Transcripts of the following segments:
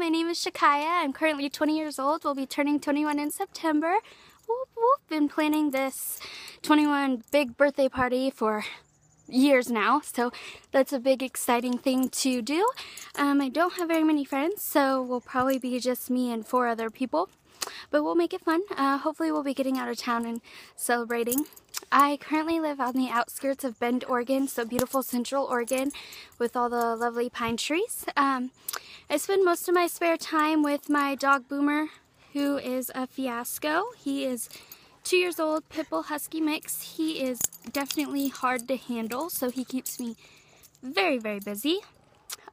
my name is Shakaya. I'm currently 20 years old. We'll be turning 21 in September. We've been planning this 21 big birthday party for years now, so that's a big exciting thing to do. I don't have very many friends, so we'll probably be just me and 4 other people, but we'll make it fun. Hopefully we'll be getting out of town and celebrating. I currently live on the outskirts of Bend, Oregon, so beautiful Central Oregon with all the lovely pine trees. I spend most of my spare time with my dog Boomer, who is a fiasco. He is 2 years old, Pitbull Husky mix. He is definitely hard to handle, so he keeps me very, very busy.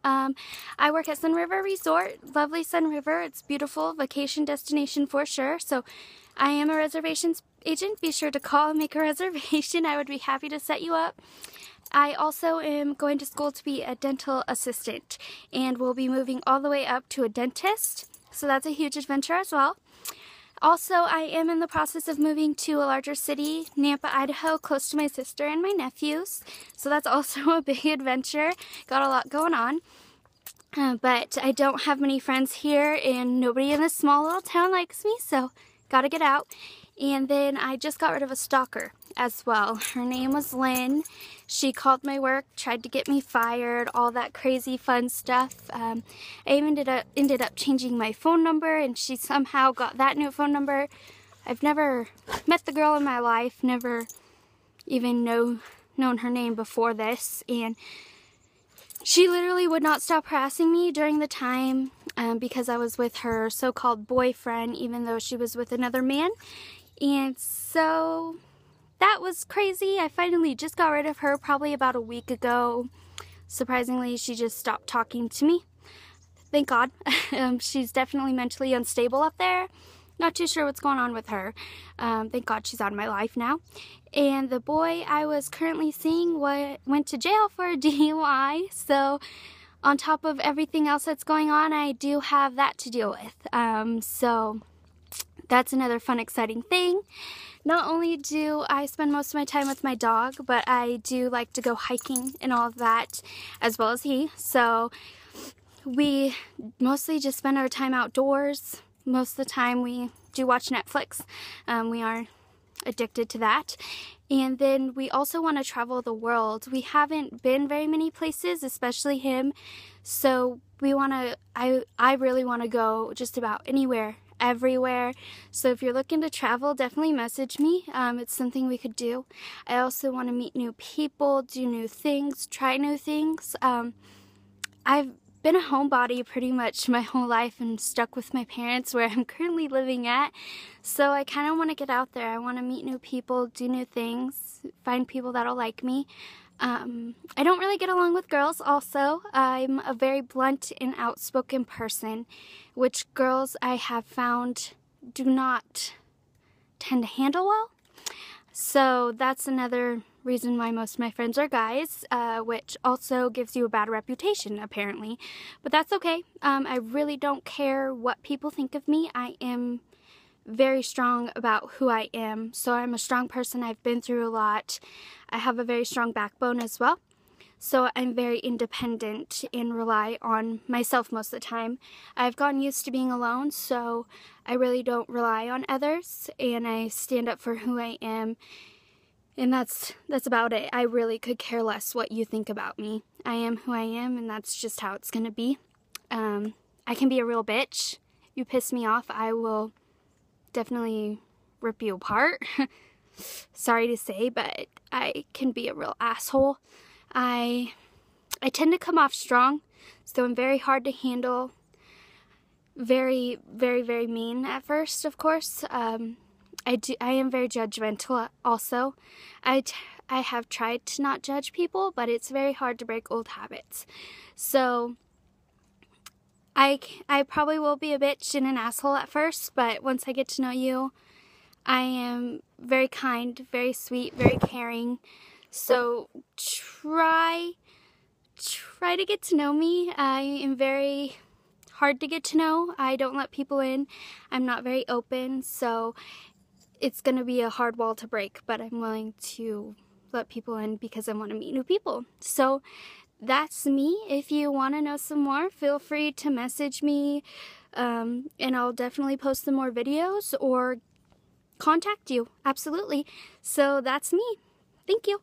I work at Sun River Resort, lovely Sun River. It's beautiful, vacation destination for sure. So I am a reservations agent. Be sure to call and make a reservation. I would be happy to set you up. I also am going to school to be a dental assistant and will be moving all the way up to a dentist. So that's a huge adventure as well. Also, I am in the process of moving to a larger city, Nampa, Idaho, close to my sister and my nephews. So that's also a big adventure. Got a lot going on. But I don't have many friends here, and nobody in this small little town likes me, so gotta get out. And then I just got rid of a stalker as well. Her name was Lynn. She called my work, tried to get me fired, all that crazy fun stuff. I even ended up changing my phone number, and she somehow got that new phone number. I've never met the girl in my life, never even known her name before this, and she literally would not stop harassing me during the time because I was with her so-called boyfriend, even though she was with another man. And so that was crazy. I finally just got rid of her probably about a week ago. Surprisingly, she just stopped talking to me. Thank God. She's definitely mentally unstable up there. Not too sure what's going on with her. Thank God she's out of my life now. And the boy I was currently seeing went to jail for a DUI. So on top of everything else that's going on, I do have that to deal with. So that's another fun, exciting thing. Not only do I spend most of my time with my dog, but I do like to go hiking and all of that, as well as he. So we mostly just spend our time outdoors. Most of the time we do watch Netflix. We are addicted to that. And then we also want to travel the world. We haven't been very many places, especially him. So I really want to go just about anywhere, everywhere. So if you're looking to travel, definitely message me. It's something we could do. I also want to meet new people, do new things, try new things. I've been a homebody pretty much my whole life and stuck with my parents where I'm currently living at. So I kind of want to get out there. I want to meet new people, do new things, find people that'll like me. I don't really get along with girls also. I'm a very blunt and outspoken person, which girls I have found do not tend to handle well. So that's another reason why most of my friends are guys, which also gives you a bad reputation, apparently. But that's okay. I really don't care what people think of me. I am very strong about who I am. So I'm a strong person. I've been through a lot. I have a very strong backbone as well. So I'm very independent and rely on myself most of the time. I've gotten used to being alone, so I really don't rely on others, and I stand up for who I am. And that's about it. I really could care less what you think about me. I am who I am, and that's just how it's gonna be. I can be a real bitch. You piss me off, I will definitely rip you apart. Sorry to say, but I can be a real asshole. I tend to come off strong, so I'm very hard to handle. Very, very, very mean at first, of course. I am very judgmental also. I have tried to not judge people, but it's very hard to break old habits. So I probably will be a bitch and an asshole at first, but once I get to know you, I am very kind, very sweet, very caring. So try to get to know me. I am very hard to get to know. I don't let people in. I'm not very open, so it's going to be a hard wall to break, but I'm willing to let people in because I want to meet new people. So that's me. If you want to know some more, feel free to message me, and I'll definitely post some more videos or contact you. Absolutely. So that's me. Thank you.